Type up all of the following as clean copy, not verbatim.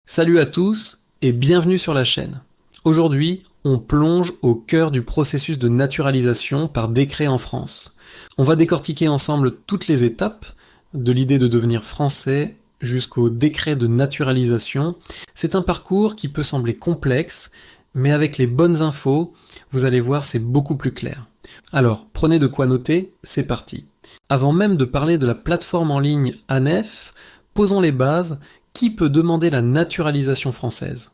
Salut à tous et bienvenue sur la chaîne. Aujourd'hui, on plonge au cœur du processus de naturalisation par décret en France. On va décortiquer ensemble toutes les étapes, de l'idée de devenir français jusqu'au décret de naturalisation. C'est un parcours qui peut sembler complexe, mais avec les bonnes infos, vous allez voir, c'est beaucoup plus clair. Alors, prenez de quoi noter, c'est parti. Avant même de parler de la plateforme en ligne ANEF, posons les bases. Qui peut demander la naturalisation française?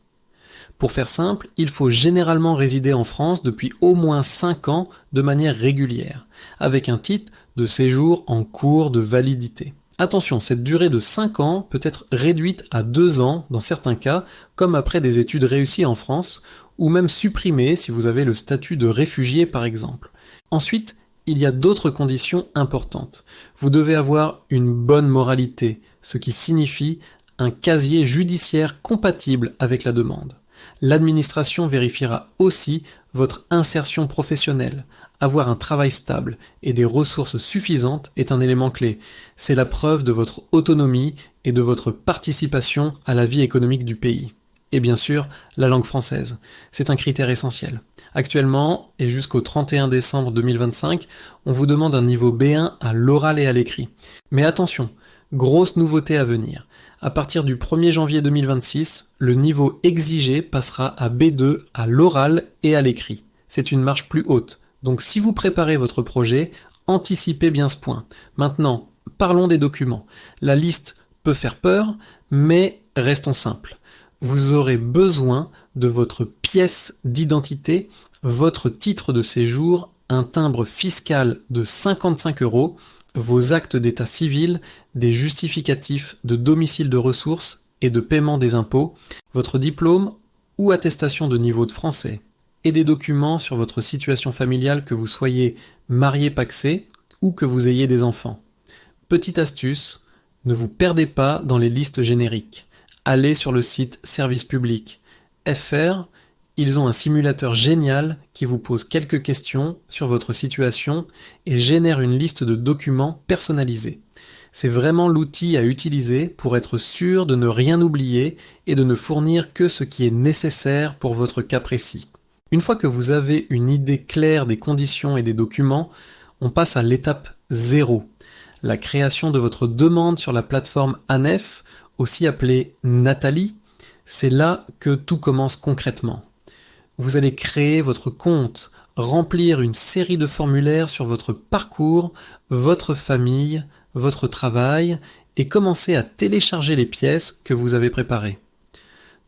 Pour faire simple, il faut généralement résider en France depuis au moins 5 ans de manière régulière, avec un titre de séjour en cours de validité. Attention, cette durée de 5 ans peut être réduite à 2 ans dans certains cas, comme après des études réussies en France, ou même supprimée si vous avez le statut de réfugié par exemple. Ensuite, il y a d'autres conditions importantes. Vous devez avoir une bonne moralité, ce qui signifie un casier judiciaire compatible avec la demande. L'administration vérifiera aussi votre insertion professionnelle. Avoir un travail stable et des ressources suffisantes est un élément clé. C'est la preuve de votre autonomie et de votre participation à la vie économique du pays. Et bien sûr, la langue française. C'est un critère essentiel. Actuellement, et jusqu'au 31 décembre 2025, on vous demande un niveau B1 à l'oral et à l'écrit. Mais attention, grosse nouveauté à venir. À partir du 1er janvier 2026, le niveau exigé passera à B2 à l'oral et à l'écrit. C'est une marche plus haute. Donc si vous préparez votre projet, anticipez bien ce point. Maintenant, parlons des documents. La liste peut faire peur, mais restons simples. Vous aurez besoin de votre pièce d'identité, votre titre de séjour, un timbre fiscal de 55 €, vos actes d'état civil, des justificatifs de domicile de ressources et de paiement des impôts, votre diplôme ou attestation de niveau de français, et des documents sur votre situation familiale, que vous soyez marié pacsé ou que vous ayez des enfants. Petite astuce, ne vous perdez pas dans les listes génériques. Allez sur le site Service Public FR. Ils ont un simulateur génial qui vous pose quelques questions sur votre situation et génère une liste de documents personnalisés. C'est vraiment l'outil à utiliser pour être sûr de ne rien oublier et de ne fournir que ce qui est nécessaire pour votre cas précis. Une fois que vous avez une idée claire des conditions et des documents, on passe à l'étape 0, la création de votre demande sur la plateforme ANEF, aussi appelée Nathalie. C'est là que tout commence concrètement. Vous allez créer votre compte, remplir une série de formulaires sur votre parcours, votre famille, votre travail, et commencer à télécharger les pièces que vous avez préparées.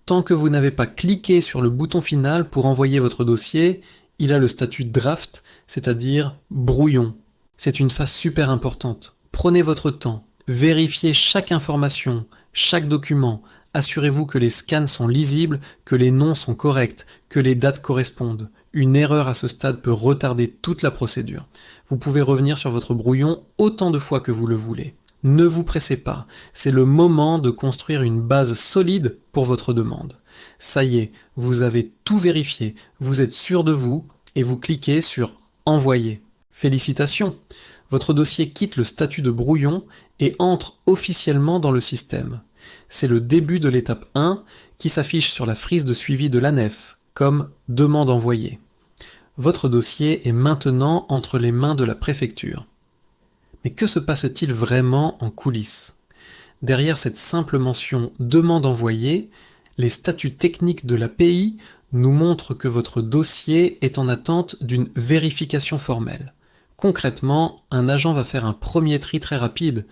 Tant que vous n'avez pas cliqué sur le bouton final pour envoyer votre dossier, il a le statut draft, c'est-à-dire brouillon. C'est une phase super importante. Prenez votre temps, vérifiez chaque information, chaque document. Assurez-vous que les scans sont lisibles, que les noms sont corrects, que les dates correspondent. Une erreur à ce stade peut retarder toute la procédure. Vous pouvez revenir sur votre brouillon autant de fois que vous le voulez. Ne vous pressez pas, c'est le moment de construire une base solide pour votre demande. Ça y est, vous avez tout vérifié, vous êtes sûr de vous et vous cliquez sur « Envoyer ». Félicitations! Votre dossier quitte le statut de brouillon et entre officiellement dans le système. C'est le début de l'étape 1 qui s'affiche sur la frise de suivi de l'ANEF comme « Demande envoyée ». Votre dossier est maintenant entre les mains de la préfecture. Mais que se passe-t-il vraiment en coulisses? Derrière cette simple mention « Demande envoyée », les statuts techniques de l'API nous montrent que votre dossier est en attente d'une vérification formelle. Concrètement, un agent va faire un premier tri très rapide.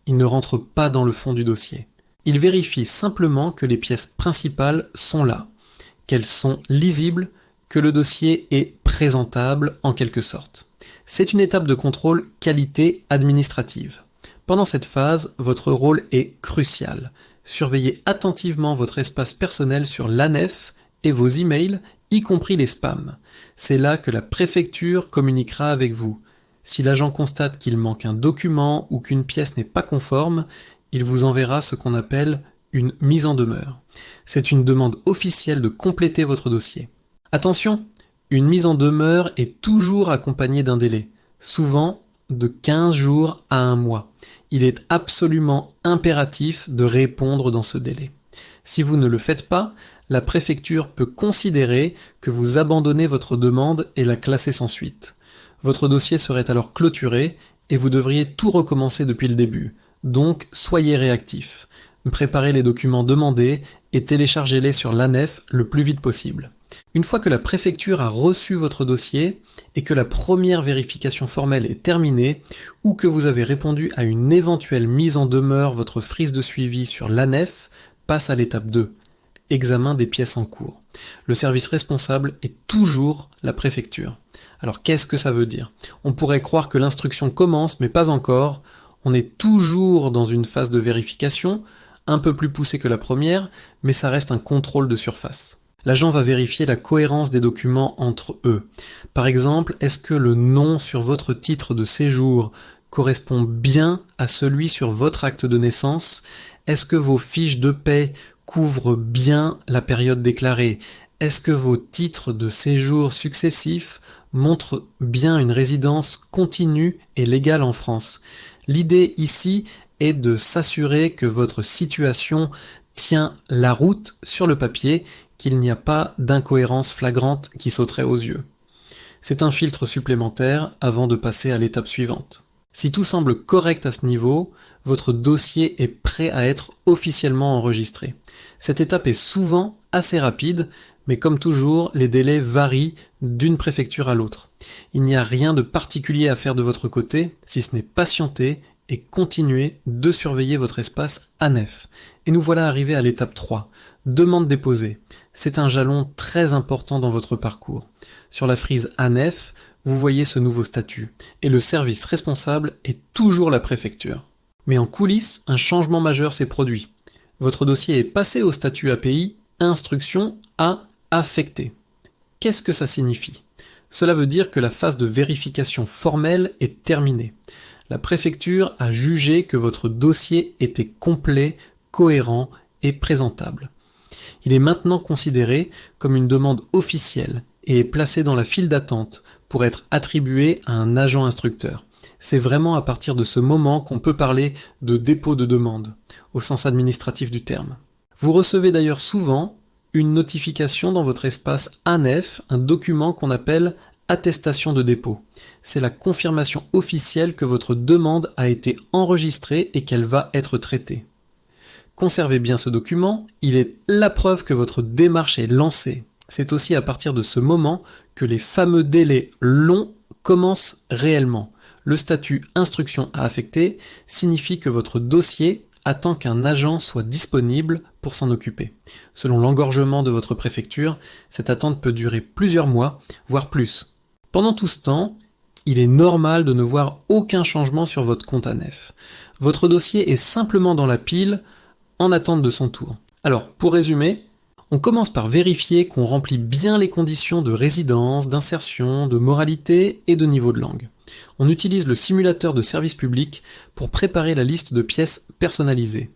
Il ne rentre pas dans le fond du dossier. Il vérifie simplement que les pièces principales sont là, qu'elles sont lisibles, que le dossier est présentable en quelque sorte. C'est une étape de contrôle qualité administrative. Pendant cette phase, votre rôle est crucial. Surveillez attentivement votre espace personnel sur l'ANEF et vos emails, y compris les spams. C'est là que la préfecture communiquera avec vous. Si l'agent constate qu'il manque un document ou qu'une pièce n'est pas conforme, il vous enverra ce qu'on appelle une mise en demeure. C'est une demande officielle de compléter votre dossier. Attention, une mise en demeure est toujours accompagnée d'un délai, souvent de 15 jours à 1 mois. Il est absolument impératif de répondre dans ce délai. Si vous ne le faites pas, la préfecture peut considérer que vous abandonnez votre demande et la classer sans suite. Votre dossier serait alors clôturé et vous devriez tout recommencer depuis le début. Donc, soyez réactif. Préparez les documents demandés et téléchargez-les sur l'ANEF le plus vite possible. Une fois que la préfecture a reçu votre dossier et que la première vérification formelle est terminée, ou que vous avez répondu à une éventuelle mise en demeure, votre frise de suivi sur l'ANEF passe à l'étape 2, examen des pièces en cours. Le service responsable est toujours la préfecture. Alors qu'est-ce que ça veut dire? On pourrait croire que l'instruction commence, mais pas encore. On est toujours dans une phase de vérification, un peu plus poussée que la première, mais ça reste un contrôle de surface. L'agent va vérifier la cohérence des documents entre eux. Par exemple, est-ce que le nom sur votre titre de séjour correspond bien à celui sur votre acte de naissance? Est-ce que vos fiches de paie couvrent bien la période déclarée? Est-ce que vos titres de séjour successifs montrent bien une résidence continue et légale en France? L'idée ici est de s'assurer que votre situation tient la route sur le papier, qu'il n'y a pas d'incohérence flagrante qui sauterait aux yeux. C'est un filtre supplémentaire avant de passer à l'étape suivante. Si tout semble correct à ce niveau, votre dossier est prêt à être officiellement enregistré. Cette étape est souvent assez rapide, mais comme toujours, les délais varient d'une préfecture à l'autre. Il n'y a rien de particulier à faire de votre côté, si ce n'est patienter et continuer de surveiller votre espace ANEF. Et nous voilà arrivés à l'étape 3, demande déposée. C'est un jalon très important dans votre parcours. Sur la frise ANEF, vous voyez ce nouveau statut, et le service responsable est toujours la préfecture. Mais en coulisses, un changement majeur s'est produit. Votre dossier est passé au statut API, instruction à affecter. Qu'est-ce que ça signifie? Cela veut dire que la phase de vérification formelle est terminée. La préfecture a jugé que votre dossier était complet, cohérent et présentable. Il est maintenant considéré comme une demande officielle et est placé dans la file d'attente pour être attribué à un agent instructeur. C'est vraiment à partir de ce moment qu'on peut parler de dépôt de demande, au sens administratif du terme. Vous recevez d'ailleurs souvent une notification dans votre espace ANEF, un document qu'on appelle attestation de dépôt. C'est la confirmation officielle que votre demande a été enregistrée et qu'elle va être traitée. Conservez bien ce document, il est la preuve que votre démarche est lancée. C'est aussi à partir de ce moment que les fameux délais longs commencent réellement. Le statut instruction à affecter signifie que votre dossier attend qu'un agent soit disponible pour s'en occuper. Selon l'engorgement de votre préfecture, cette attente peut durer plusieurs mois, voire plus. Pendant tout ce temps, il est normal de ne voir aucun changement sur votre compte ANEF. Votre dossier est simplement dans la pile, en attente de son tour. Alors, pour résumer, on commence par vérifier qu'on remplit bien les conditions de résidence, d'insertion, de moralité et de niveau de langue. On utilise le simulateur de service public pour préparer la liste de pièces personnalisées.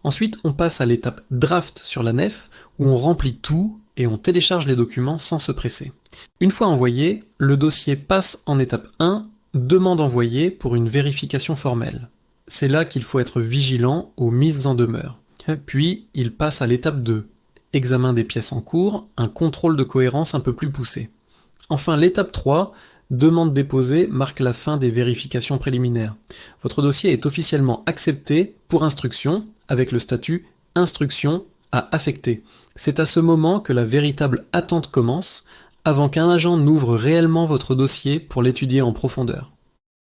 Ensuite, on passe à l'étape draft sur l'ANEF, où on remplit tout et on télécharge les documents sans se presser. Une fois envoyé, le dossier passe en étape 1, demande envoyée pour une vérification formelle. C'est là qu'il faut être vigilant aux mises en demeure. Puis, il passe à l'étape 2, examen des pièces en cours, un contrôle de cohérence un peu plus poussé. Enfin, l'étape 3, demande déposée, marque la fin des vérifications préliminaires. Votre dossier est officiellement accepté pour instruction, avec le statut instruction à affecter. C'est à ce moment que la véritable attente commence, avant qu'un agent n'ouvre réellement votre dossier pour l'étudier en profondeur.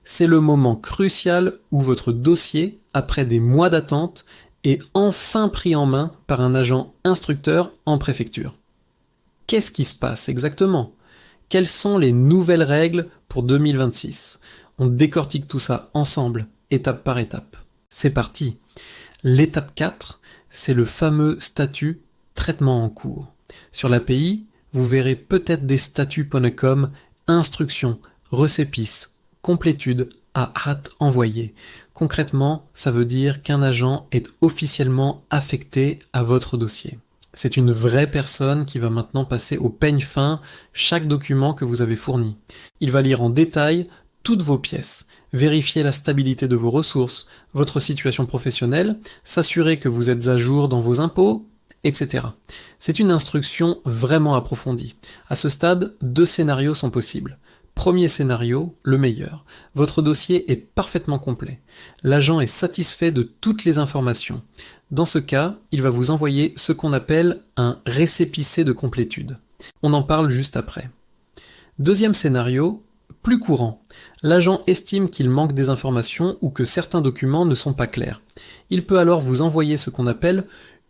C'est le moment crucial où votre dossier, après des mois d'attente, est enfin pris en main par un agent instructeur en préfecture. Qu'est-ce qui se passe exactement? Quelles sont les nouvelles règles pour 2026? On décortique tout ça ensemble, étape par étape. C'est parti. L'étape 4, c'est le fameux statut traitement en cours. Sur l'API, vous verrez peut-être des statuts comme instruction, récépissé, complétude à hâte envoyée. Concrètement, ça veut dire qu'un agent est officiellement affecté à votre dossier. C'est une vraie personne qui va maintenant passer au peigne fin chaque document que vous avez fourni. Il va lire en détail toutes vos pièces, vérifier la stabilité de vos ressources, votre situation professionnelle, s'assurer que vous êtes à jour dans vos impôts etc. C'est une instruction vraiment approfondie. À ce stade, 2 scénarios sont possibles. Premier scénario, le meilleur. Votre dossier est parfaitement complet. L'agent est satisfait de toutes les informations. Dans ce cas, il va vous envoyer ce qu'on appelle un récépissé de complétude. On en parle juste après. Deuxième scénario, plus courant. L'agent estime qu'il manque des informations ou que certains documents ne sont pas clairs. Il peut alors vous envoyer ce qu'on appelle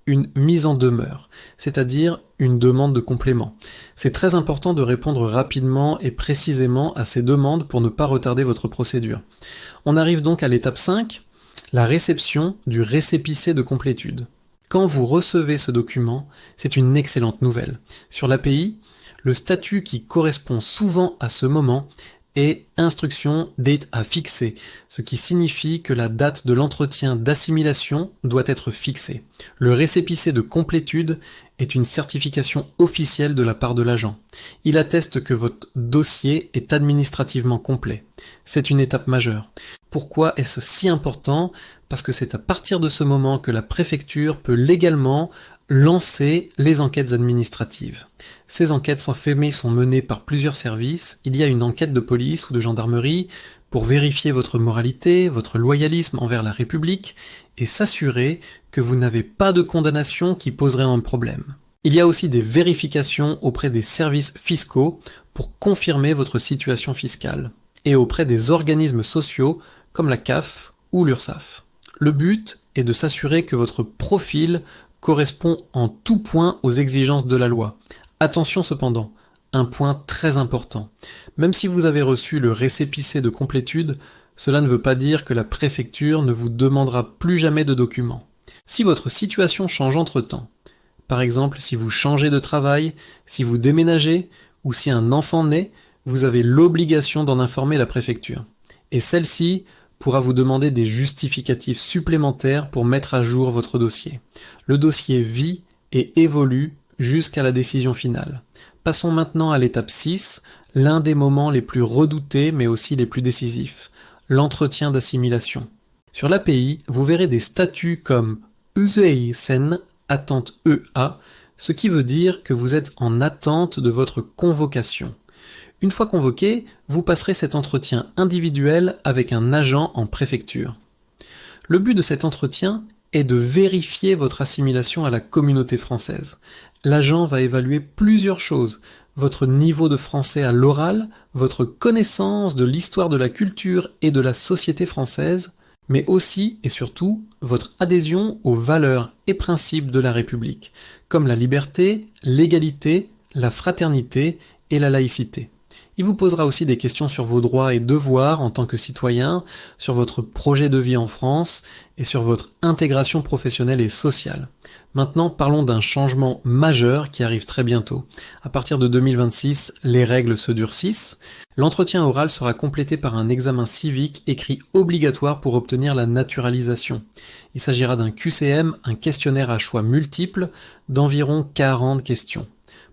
une mise en demeure, c'est-à-dire une demande de complément. C'est très important de répondre rapidement et précisément à ces demandes pour ne pas retarder votre procédure. On arrive donc à l'étape 5, la réception du récépissé de complétude. Quand vous recevez ce document, c'est une excellente nouvelle. Sur l'API, le statut qui correspond souvent à ce moment est instruction date à fixer, ce qui signifie que la date de l'entretien d'assimilation doit être fixée. Le récépissé de complétude est une certification officielle de la part de l'agent. Il atteste que votre dossier est administrativement complet. C'est une étape majeure. Pourquoi est-ce si important ? Parce que c'est à partir de ce moment que la préfecture peut légalement lancer les enquêtes administratives. Ces enquêtes sont menées par plusieurs services. Il y a une enquête de police ou de gendarmerie pour vérifier votre moralité, votre loyalisme envers la République et s'assurer que vous n'avez pas de condamnation qui poserait un problème. Il y a aussi des vérifications auprès des services fiscaux pour confirmer votre situation fiscale et auprès des organismes sociaux comme la CAF ou l'URSSAF. Le but est de s'assurer que votre profil correspond en tout point aux exigences de la loi. Attention cependant, un point très important. Même si vous avez reçu le récépissé de complétude, cela ne veut pas dire que la préfecture ne vous demandera plus jamais de documents. Si votre situation change entre-temps, par exemple si vous changez de travail, si vous déménagez ou si un enfant naît, vous avez l'obligation d'en informer la préfecture. Et celle-ci pourra vous demander des justificatifs supplémentaires pour mettre à jour votre dossier. Le dossier vit et évolue jusqu'à la décision finale. Passons maintenant à l'étape 6, l'un des moments les plus redoutés mais aussi les plus décisifs, l'entretien d'assimilation. Sur l'API, vous verrez des statuts comme Useisen, attente EA, ce qui veut dire que vous êtes en attente de votre convocation. Une fois convoqué, vous passerez cet entretien individuel avec un agent en préfecture. Le but de cet entretien est de vérifier votre assimilation à la communauté française. L'agent va évaluer plusieurs choses, votre niveau de français à l'oral, votre connaissance de l'histoire de la culture et de la société française, mais aussi et surtout votre adhésion aux valeurs et principes de la République, comme la liberté, l'égalité, la fraternité et la laïcité. Il vous posera aussi des questions sur vos droits et devoirs en tant que citoyen, sur votre projet de vie en France et sur votre intégration professionnelle et sociale. Maintenant, parlons d'un changement majeur qui arrive très bientôt. À partir de 2026, les règles se durcissent. L'entretien oral sera complété par un examen civique écrit obligatoire pour obtenir la naturalisation. Il s'agira d'un QCM, un questionnaire à choix multiples, d'environ 40 questions.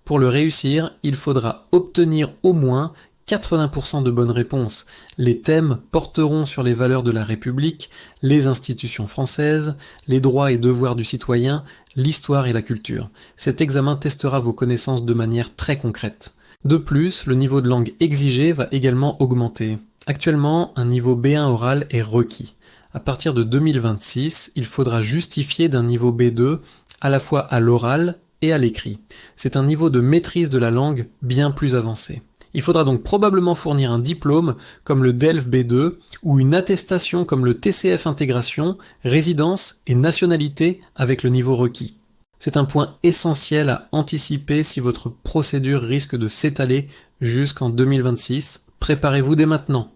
Pour le réussir, il faudra obtenir au moins 80% de bonnes réponses. Les thèmes porteront sur les valeurs de la République, les institutions françaises, les droits et devoirs du citoyen, l'histoire et la culture. Cet examen testera vos connaissances de manière très concrète. De plus, le niveau de langue exigé va également augmenter. Actuellement, un niveau B1 oral est requis. À partir de 2026, il faudra justifier d'un niveau B2 à la fois à l'oral et à l'écrit. C'est un niveau de maîtrise de la langue bien plus avancé. Il faudra donc probablement fournir un diplôme comme le DELF B2 ou une attestation comme le TCF Intégration, résidence et nationalité avec le niveau requis. C'est un point essentiel à anticiper si votre procédure risque de s'étaler jusqu'en 2026. Préparez-vous dès maintenant.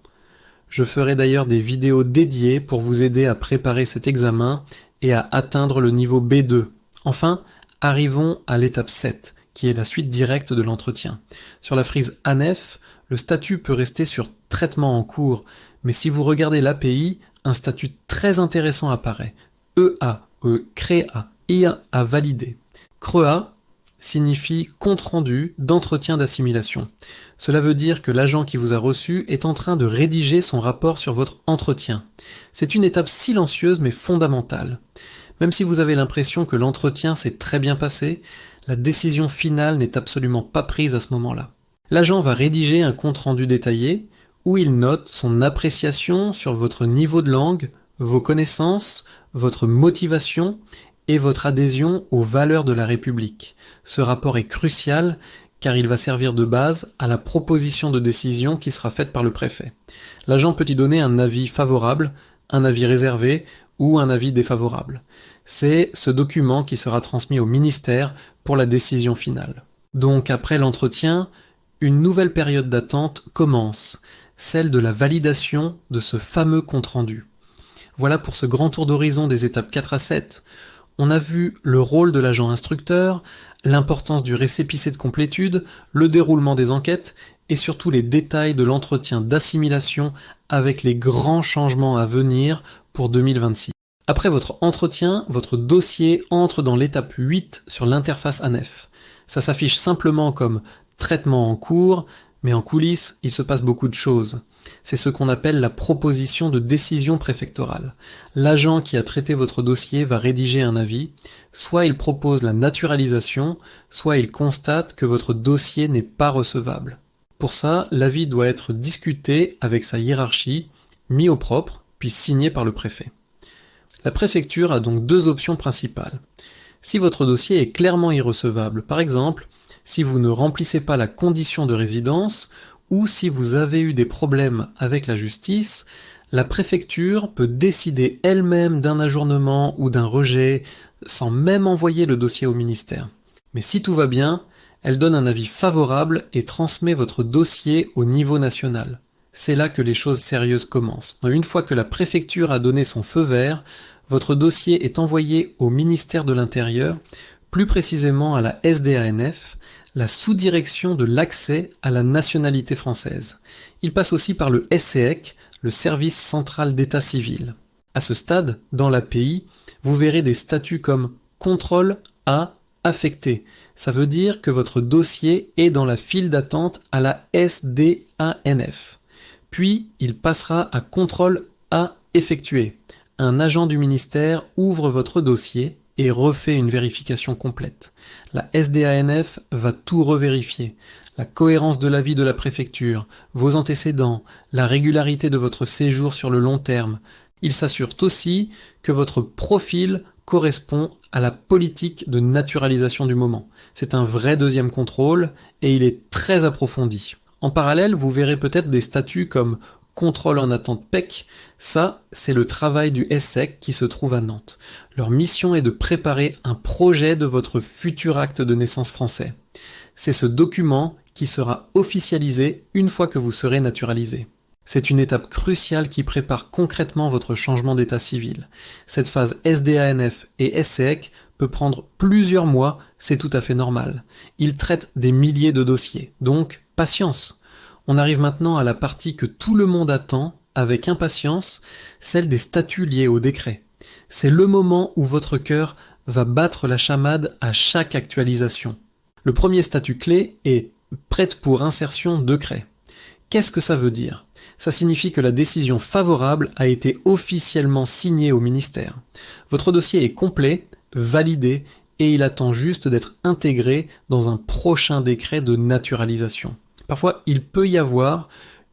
Je ferai d'ailleurs des vidéos dédiées pour vous aider à préparer cet examen et à atteindre le niveau B2. Enfin, arrivons à l'étape 7, qui est la suite directe de l'entretien. Sur la frise ANEF, le statut peut rester sur traitement en cours, mais si vous regardez l'API, un statut très intéressant apparaît. EA, CREA, IA à valider. CREA signifie compte rendu d'entretien d'assimilation. Cela veut dire que l'agent qui vous a reçu est en train de rédiger son rapport sur votre entretien. C'est une étape silencieuse mais fondamentale. Même si vous avez l'impression que l'entretien s'est très bien passé, la décision finale n'est absolument pas prise à ce moment-là. L'agent va rédiger un compte-rendu détaillé où il note son appréciation sur votre niveau de langue, vos connaissances, votre motivation et votre adhésion aux valeurs de la République. Ce rapport est crucial car il va servir de base à la proposition de décision qui sera faite par le préfet. L'agent peut y donner un avis favorable, un avis réservé ou un avis défavorable. C'est ce document qui sera transmis au ministère pour la décision finale. Donc après l'entretien, une nouvelle période d'attente commence, celle de la validation de ce fameux compte-rendu. Voilà pour ce grand tour d'horizon des étapes 4 à 7. On a vu le rôle de l'agent instructeur, l'importance du récépissé de complétude, le déroulement des enquêtes et surtout les détails de l'entretien d'assimilation avec les grands changements à venir pour 2026. Après votre entretien, votre dossier entre dans l'étape 8 sur l'interface ANEF. Ça s'affiche simplement comme traitement en cours, mais en coulisses, il se passe beaucoup de choses. C'est ce qu'on appelle la proposition de décision préfectorale. L'agent qui a traité votre dossier va rédiger un avis, soit il propose la naturalisation, soit il constate que votre dossier n'est pas recevable. Pour ça, l'avis doit être discuté avec sa hiérarchie, mis au propre, puis signé par le préfet. La préfecture a donc deux options principales. Si votre dossier est clairement irrecevable, par exemple, si vous ne remplissez pas la condition de résidence, ou si vous avez eu des problèmes avec la justice, la préfecture peut décider elle-même d'un ajournement ou d'un rejet sans même envoyer le dossier au ministère. Mais si tout va bien, elle donne un avis favorable et transmet votre dossier au niveau national. C'est là que les choses sérieuses commencent. Une fois que la préfecture a donné son feu vert, votre dossier est envoyé au ministère de l'Intérieur, plus précisément à la SDANF, la sous-direction de l'accès à la nationalité française. Il passe aussi par le SCEC, le service central d'état civil. À ce stade, dans l'API, vous verrez des statuts comme contrôle A affecté. Ça veut dire que votre dossier est dans la file d'attente à la SDANF. Puis, il passera à contrôle A effectué. Un agent du ministère ouvre votre dossier et refait une vérification complète. La SDANF va tout revérifier. La cohérence de l'avis de la préfecture, vos antécédents, la régularité de votre séjour sur le long terme. Ils s'assurent aussi que votre profil correspond à la politique de naturalisation du moment. C'est un vrai deuxième contrôle et il est très approfondi. En parallèle, vous verrez peut-être des statuts comme contrôle en attente PEC, ça c'est le travail du SSEC qui se trouve à Nantes. Leur mission est de préparer un projet de votre futur acte de naissance français. C'est ce document qui sera officialisé une fois que vous serez naturalisé. C'est une étape cruciale qui prépare concrètement votre changement d'état civil. Cette phase SDANF et SSEC peut prendre plusieurs mois, c'est tout à fait normal. Ils traitent des milliers de dossiers, donc patience. On arrive maintenant à la partie que tout le monde attend avec impatience, celle des statuts liés au décret. C'est le moment où votre cœur va battre la chamade à chaque actualisation. Le premier statut clé est « prête pour insertion décret ». Qu'est-ce que ça veut dire ? Ça signifie que la décision favorable a été officiellement signée au ministère. Votre dossier est complet, validé et il attend juste d'être intégré dans un prochain décret de naturalisation. Parfois, il peut y avoir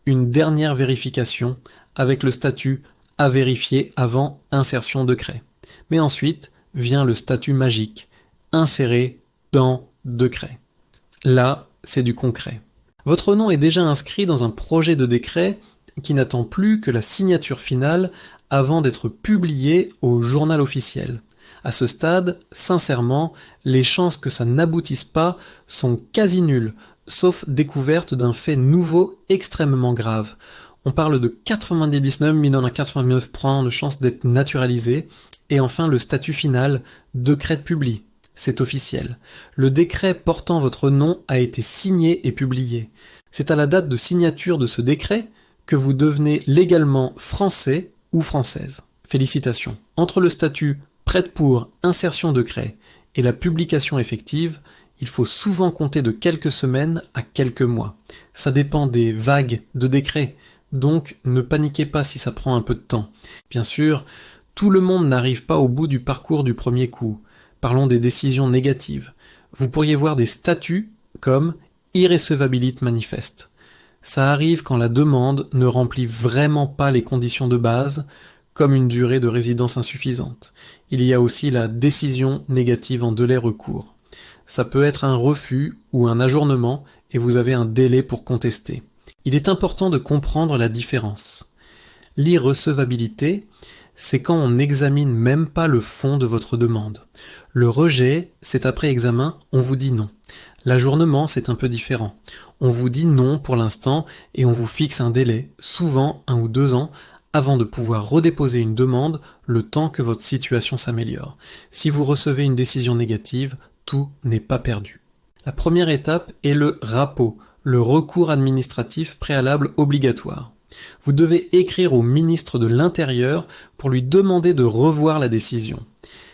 une dernière vérification avec le statut à vérifier avant insertion décret. Mais ensuite vient le statut magique, inséré dans décret. Là, c'est du concret. Votre nom est déjà inscrit dans un projet de décret qui n'attend plus que la signature finale avant d'être publié au journal officiel. À ce stade, sincèrement, les chances que ça n'aboutisse pas sont quasi nulles, sauf découverte d'un fait nouveau extrêmement grave. On parle de 99,99% de chances d'être naturalisé, et enfin le statut final, décret de publi. C'est officiel. Le décret portant votre nom a été signé et publié. C'est à la date de signature de ce décret que vous devenez légalement français ou française. Félicitations. Entre le statut prête pour insertion décret et la publication effective, il faut souvent compter de quelques semaines à quelques mois. Ça dépend des vagues de décrets, donc ne paniquez pas si ça prend un peu de temps. Bien sûr, Tout le monde n'arrive pas au bout du parcours du premier coup. Parlons des décisions négatives. Vous pourriez voir des statuts comme irrecevabilité manifeste. Ça arrive quand la demande ne remplit vraiment pas les conditions de base, comme une durée de résidence insuffisante. Il y a aussi la décision négative en délai recours. Ça peut être un refus ou un ajournement et vous avez un délai pour contester. Il est important de comprendre la différence. L'irrecevabilité, c'est quand on n'examine même pas le fond de votre demande. Le rejet, c'est après examen, on vous dit non. L'ajournement, c'est un peu différent. On vous dit non pour l'instant et on vous fixe un délai, souvent 1 ou 2 ans, avant de pouvoir redéposer une demande le temps que votre situation s'améliore. Si vous recevez une décision négative, tout n'est pas perdu. La première étape est le RAPO, le recours administratif préalable obligatoire. Vous devez écrire au ministre de l'Intérieur pour lui demander de revoir la décision.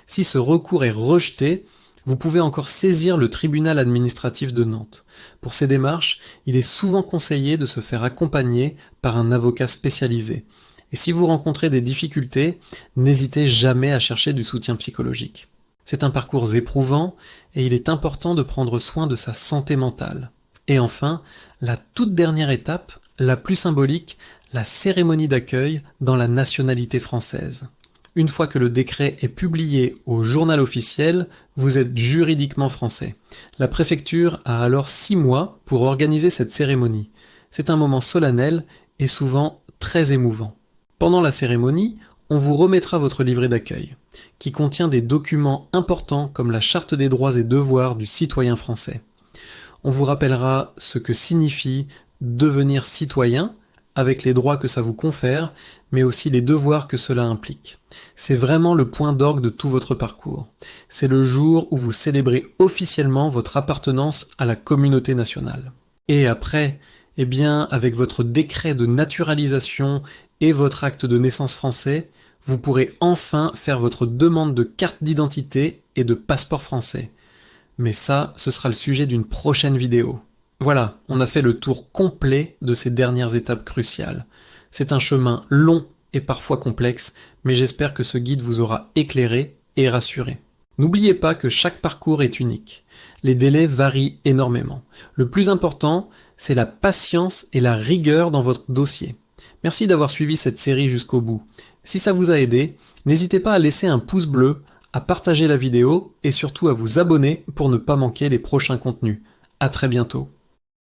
Si ce recours est rejeté, vous pouvez encore saisir le tribunal administratif de Nantes. Pour ces démarches, il est souvent conseillé de se faire accompagner par un avocat spécialisé. Et si vous rencontrez des difficultés, n'hésitez jamais à chercher du soutien psychologique. C'est un parcours éprouvant et il est important de prendre soin de sa santé mentale. Et enfin, la toute dernière étape, la plus symbolique, la cérémonie d'accueil dans la nationalité française. Une fois que le décret est publié au journal officiel, vous êtes juridiquement français. La préfecture a alors 6 mois pour organiser cette cérémonie. C'est un moment solennel et souvent très émouvant. Pendant la cérémonie, on vous remettra votre livret d'accueil, qui contient des documents importants comme la charte des droits et devoirs du citoyen français. On vous rappellera ce que signifie devenir citoyen, avec les droits que ça vous confère, mais aussi les devoirs que cela implique. C'est vraiment le point d'orgue de tout votre parcours. C'est le jour où vous célébrez officiellement votre appartenance à la communauté nationale. Et après, eh bien, avec votre décret de naturalisation et votre acte de naissance français, vous pourrez enfin faire votre demande de carte d'identité et de passeport français. Mais ça, ce sera le sujet d'une prochaine vidéo. Voilà, on a fait le tour complet de ces dernières étapes cruciales. C'est un chemin long et parfois complexe, mais j'espère que ce guide vous aura éclairé et rassuré. N'oubliez pas que chaque parcours est unique. Les délais varient énormément. Le plus important, c'est la patience et la rigueur dans votre dossier. Merci d'avoir suivi cette série jusqu'au bout. Si ça vous a aidé, n'hésitez pas à laisser un pouce bleu, à partager la vidéo et surtout à vous abonner pour ne pas manquer les prochains contenus. À très bientôt.